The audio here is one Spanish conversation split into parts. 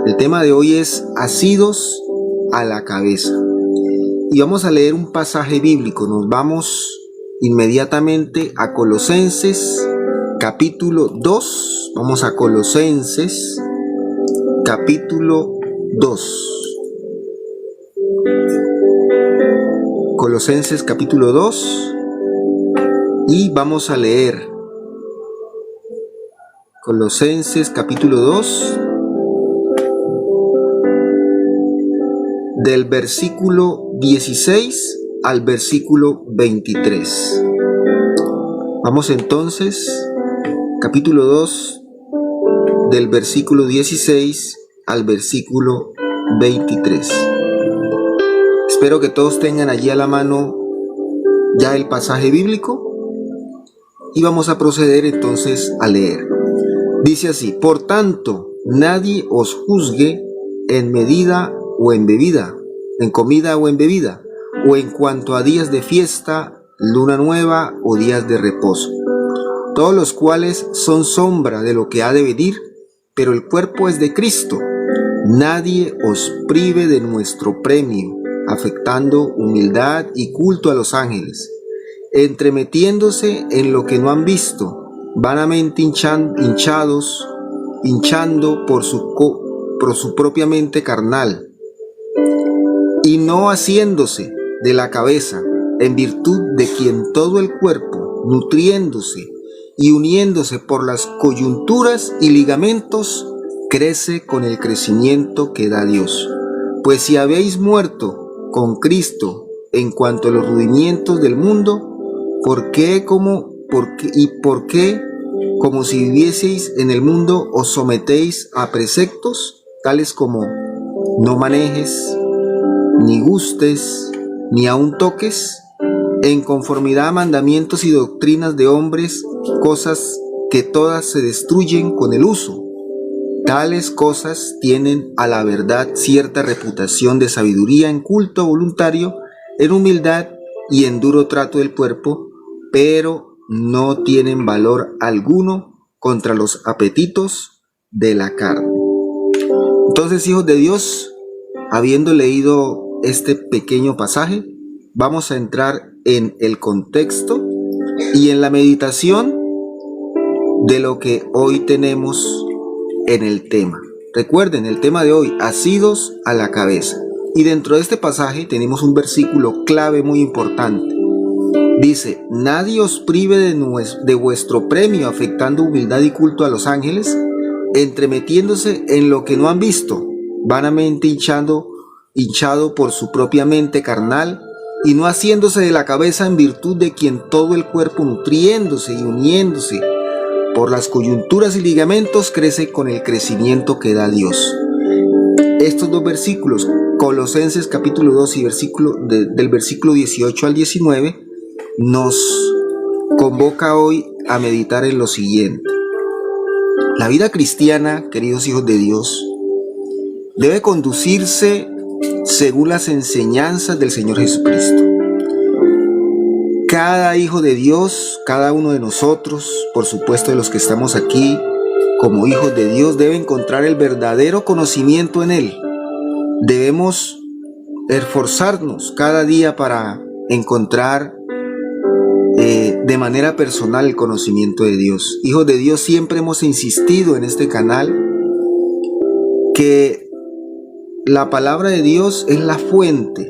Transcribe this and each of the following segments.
El tema de hoy es asidos a la cabeza. Y vamos a leer un pasaje bíblico. Nos vamos inmediatamente a Colosenses capítulo 2. Vamos a Colosenses capítulo 2. Colosenses capítulo 2. Y vamos a leer Colosenses capítulo 2 del versículo 16 al versículo 23. Vamos entonces, capítulo 2 del versículo 16 al versículo 23. Espero que todos tengan allí a la mano ya el pasaje bíblico y vamos a proceder entonces a leer. Dice así: por tanto, nadie os juzgue en medida o en bebida, en comida o en bebida, o en cuanto a días de fiesta, luna nueva o días de reposo, todos los cuales son sombra de lo que ha de venir, pero el cuerpo es de Cristo. Nadie os prive de nuestro premio, afectando humildad y culto a los ángeles, entremetiéndose en lo que no han visto, vanamente hinchando por su propia mente carnal, y no haciéndose de la cabeza, en virtud de quien todo el cuerpo, nutriéndose y uniéndose por las coyunturas y ligamentos, crece con el crecimiento que da Dios. Pues si habéis muerto con Cristo en cuanto a los rudimientos del mundo, ¿por qué como si vivieseis en el mundo os sometéis a preceptos tales como no manejes, ni gustes, ni aun toques, en conformidad a mandamientos y doctrinas de hombres, cosas que todas se destruyen con el uso? Tales cosas tienen a la verdad cierta reputación de sabiduría en culto voluntario, en humildad y en duro trato del cuerpo, pero no tienen valor alguno contra los apetitos de la carne. Entonces, hijos de Dios, habiendo leído este pequeño pasaje, vamos a entrar en el contexto y en la meditación de lo que hoy tenemos en el tema. Recuerden, el tema de hoy, asidos a la cabeza. Y dentro de este pasaje tenemos un versículo clave muy importante. Dice: nadie os prive de vuestro premio, afectando humildad y culto a los ángeles, entremetiéndose en lo que no han visto, vanamente hinchado por su propia mente carnal, y no haciéndose de la cabeza, en virtud de quien todo el cuerpo, nutriéndose y uniéndose por las coyunturas y ligamentos, crece con el crecimiento que da Dios. Estos dos versículos, Colosenses capítulo 2 y del versículo 18 al 19, nos convoca hoy a meditar en lo siguiente. La vida cristiana, queridos hijos de Dios, debe conducirse según las enseñanzas del Señor Jesucristo. Cada hijo de Dios, cada uno de nosotros, por supuesto de los que estamos aquí como hijos de Dios, debe encontrar el verdadero conocimiento en Él. Debemos esforzarnos cada día para encontrar de manera personal el conocimiento de Dios. Hijos de Dios, siempre hemos insistido en este canal que la palabra de Dios es la fuente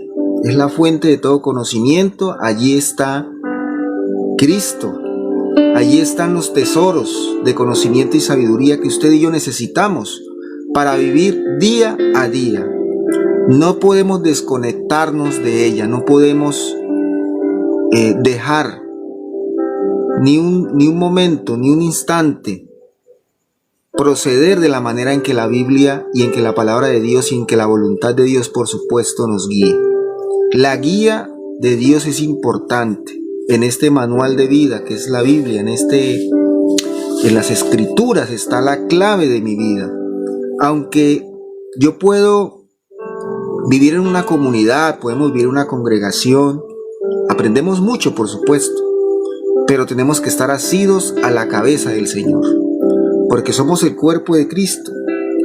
de todo conocimiento. Allí está Cristo, allí están los tesoros de conocimiento y sabiduría que usted y yo necesitamos para vivir día a día. No podemos desconectarnos de ella, no podemos dejar ni un momento, ni un instante proceder de la manera en que la Biblia y en que la palabra de Dios y en que la voluntad de Dios, por supuesto, nos guíe. La guía de Dios es importante en este manual de vida que es la Biblia. En las escrituras está la clave de mi vida. Aunque yo puedo vivir en una comunidad, podemos vivir en una congregación, aprendemos mucho, por supuesto, pero tenemos que estar asidos a la cabeza del Señor, porque somos el cuerpo de Cristo.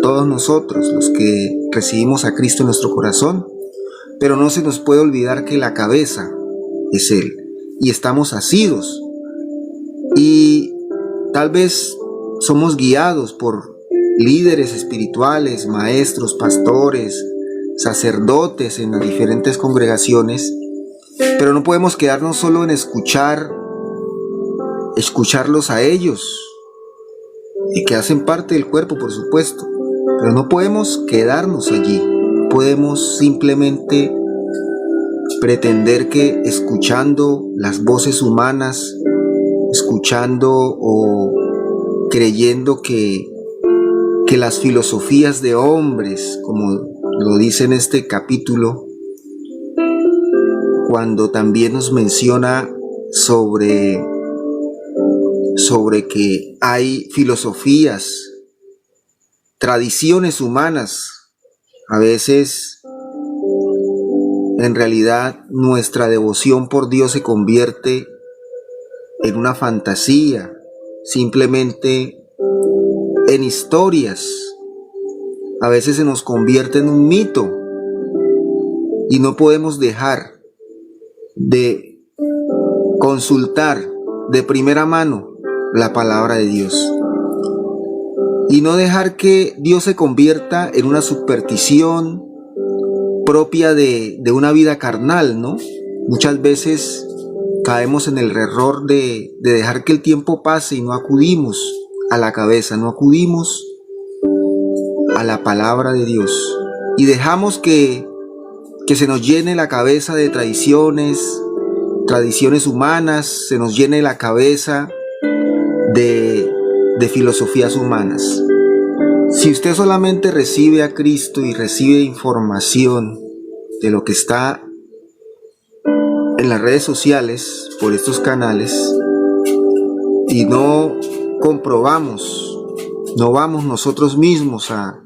todos nosotros, los que recibimos a Cristo en nuestro corazón, pero no se nos puede olvidar que la cabeza es Él, y estamos asidos, y tal vez somos guiados por líderes espirituales, maestros, pastores, sacerdotes en las diferentes congregaciones, pero no podemos quedarnos solo en escucharlos a ellos, y que hacen parte del cuerpo, por supuesto, pero no podemos quedarnos allí. No podemos simplemente pretender que escuchando las voces humanas, escuchando o creyendo que las filosofías de hombres, como lo dice en este capítulo, cuando también nos menciona sobre que hay filosofías, tradiciones humanas, a veces en realidad nuestra devoción por Dios se convierte en una fantasía, simplemente en historias. A veces se nos convierte en un mito y no podemos dejar de consultar de primera mano la palabra de Dios y no dejar que Dios se convierta en una superstición propia de una vida carnal, ¿no? Muchas veces caemos en el error de dejar que el tiempo pase y no acudimos a la cabeza, no acudimos a la palabra de Dios y dejamos que se nos llene la cabeza de tradiciones humanas, se nos llene la cabeza de filosofías humanas. Si usted solamente recibe a Cristo y recibe información de lo que está en las redes sociales, por estos canales, y no comprobamos, no vamos nosotros mismos a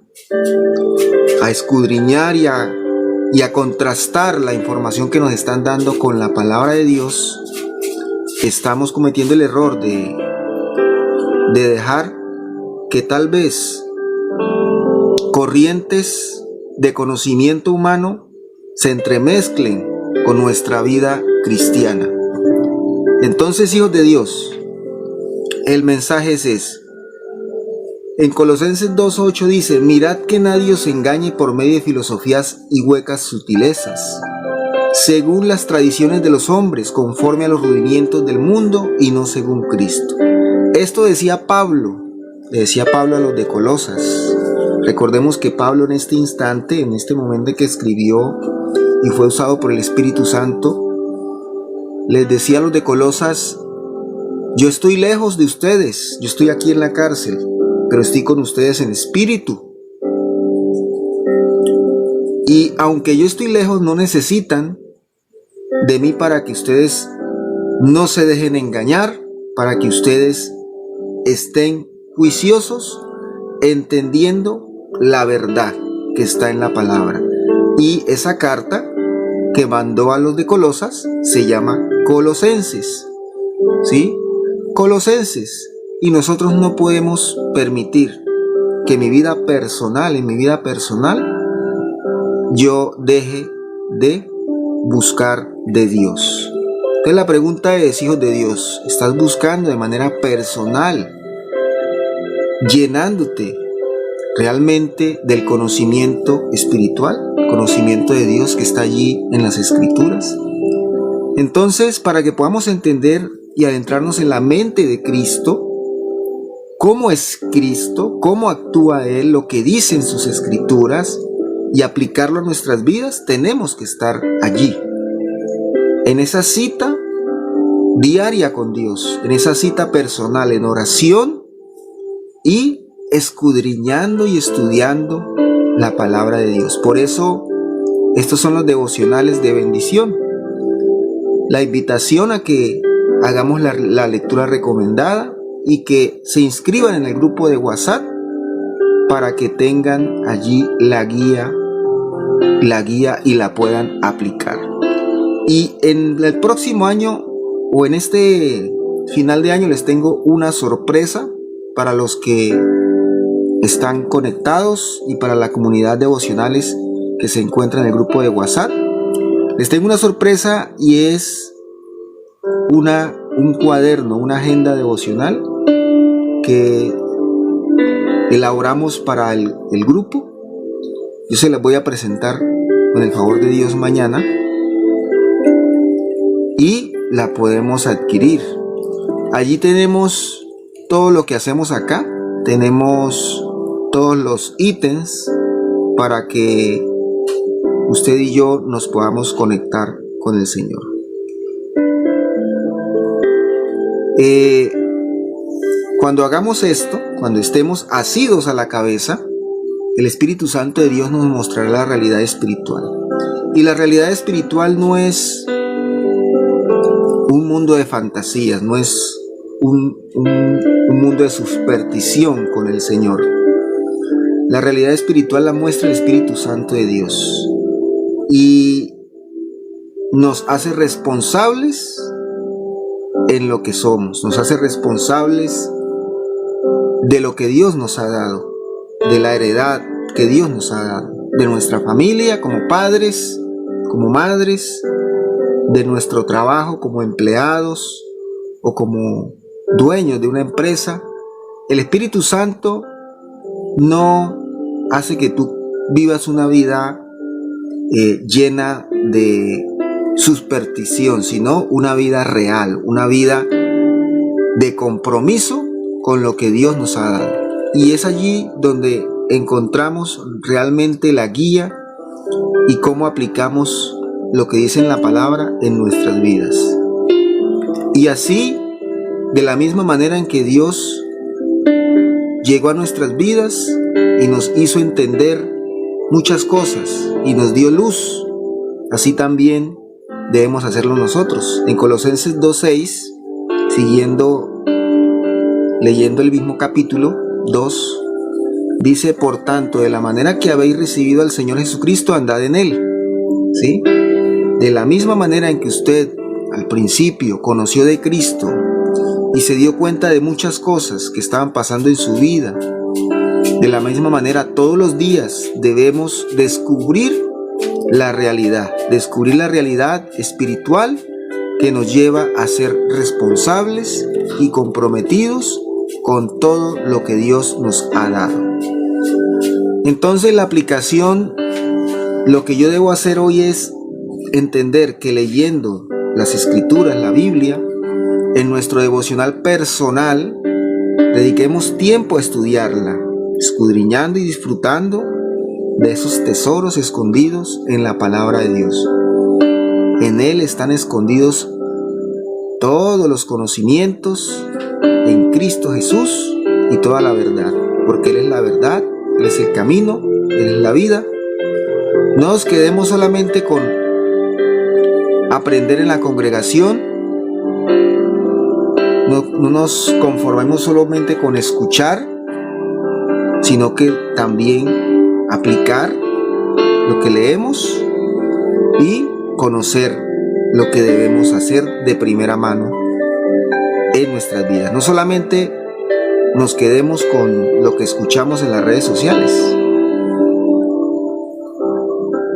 escudriñar y a contrastar la información que nos están dando con la palabra de Dios, estamos cometiendo el error de dejar que tal vez corrientes de conocimiento humano se entremezclen con nuestra vida cristiana. Entonces, hijos de Dios, el mensaje es ese. En Colosenses 2:8 dice: mirad que nadie os engañe por medio de filosofías y huecas sutilezas, según las tradiciones de los hombres, conforme a los rudimientos del mundo y no según Cristo. Esto decía Pablo, le decía Pablo a los de Colosas. Recordemos que Pablo en este instante, en este momento que escribió y fue usado por el Espíritu Santo, les decía a los de Colosas: yo estoy lejos de ustedes, yo estoy aquí en la cárcel, pero estoy con ustedes en espíritu. Y aunque yo estoy lejos, no necesitan de mí para que ustedes no se dejen engañar, para que ustedes estén juiciosos, entendiendo la verdad que está en la palabra. Y esa carta que mandó a los de Colosas se llama Colosenses, ¿sí? Colosenses. Y nosotros no podemos permitir que en mi vida personal, yo deje de buscar de Dios. Entonces la pregunta es, hijos de Dios, ¿estás buscando de manera personal, llenándote realmente del conocimiento espiritual, conocimiento de Dios que está allí en las Escrituras? Entonces, para que podamos entender y adentrarnos en la mente de Cristo, cómo es Cristo, cómo actúa Él, lo que dice en sus Escrituras, y aplicarlo a nuestras vidas, tenemos que estar allí, en esa cita diaria con Dios, en esa cita personal, en oración y escudriñando y estudiando la palabra de Dios. Por eso, estos son los devocionales de bendición. La invitación a que hagamos la lectura recomendada y que se inscriban en el grupo de WhatsApp para que tengan allí la guía y la puedan aplicar. Y en el próximo año o en este final de año les tengo una sorpresa para los que están conectados y para la comunidad devocionales que se encuentra en el grupo de WhatsApp. Les tengo una sorpresa y es un cuaderno, una agenda devocional que elaboramos para el grupo. Yo se las voy a presentar con el favor de Dios mañana y la podemos adquirir. Allí tenemos todo lo que hacemos acá, tenemos todos los ítems para que usted y yo nos podamos conectar con el Señor. Cuando hagamos esto, cuando estemos asidos a la cabeza, el Espíritu Santo de Dios nos mostrará la realidad espiritual. Y la realidad espiritual no es un mundo de fantasías, no es un mundo de superstición con el Señor. La realidad espiritual la muestra el Espíritu Santo de Dios y nos hace responsables en lo que somos, nos hace responsables de lo que Dios nos ha dado, de la heredad que Dios nos ha dado, de nuestra familia como padres, como madres, de nuestro trabajo como empleados o como dueños de una empresa. El Espíritu Santo no hace que tú vivas una vida llena de superstición, sino una vida real, una vida de compromiso con lo que Dios nos ha dado. Y es allí donde encontramos realmente la guía y cómo aplicamos lo que dice en la palabra en nuestras vidas. Y así, de la misma manera en que Dios llegó a nuestras vidas y nos hizo entender muchas cosas y nos dio luz, así también debemos hacerlo nosotros. En Colosenses 2:6, leyendo el mismo capítulo 2, dice: por tanto, de la manera que habéis recibido al Señor Jesucristo, andad en Él. ¿Sí? De la misma manera en que usted al principio conoció de Cristo y se dio cuenta de muchas cosas que estaban pasando en su vida, de la misma manera todos los días debemos descubrir la realidad espiritual que nos lleva a ser responsables y comprometidos con todo lo que Dios nos ha dado. Entonces la aplicación, lo que yo debo hacer hoy es entender que leyendo las Escrituras, la Biblia, en nuestro devocional personal, dediquemos tiempo a estudiarla, escudriñando y disfrutando de esos tesoros escondidos en la palabra de Dios. En Él están escondidos todos los conocimientos en Cristo Jesús y toda la verdad, porque Él es la verdad, Él es el camino, Él es la vida. No nos quedemos solamente con aprender en la congregación, no nos conformemos solamente con escuchar, sino que también aplicar lo que leemos y conocer lo que debemos hacer de primera mano en nuestras vidas. No solamente nos quedemos con lo que escuchamos en las redes sociales,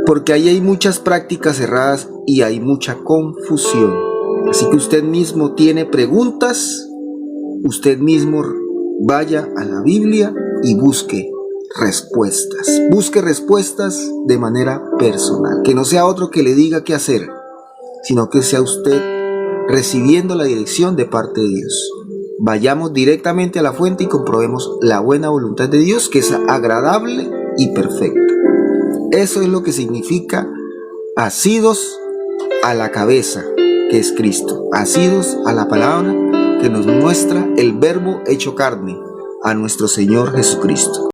porque ahí hay muchas prácticas erradas y hay mucha confusión. Así que usted mismo tiene preguntas, usted mismo vaya a la Biblia y busque respuestas de manera personal, que no sea otro que le diga qué hacer, sino que sea usted recibiendo la dirección de parte de Dios. Vayamos directamente a la fuente y comprobemos la buena voluntad de Dios, que es agradable y perfecta. Eso es lo que significa asidos a la cabeza, que es Cristo, asidos a la palabra que nos muestra el Verbo hecho carne, a nuestro Señor Jesucristo.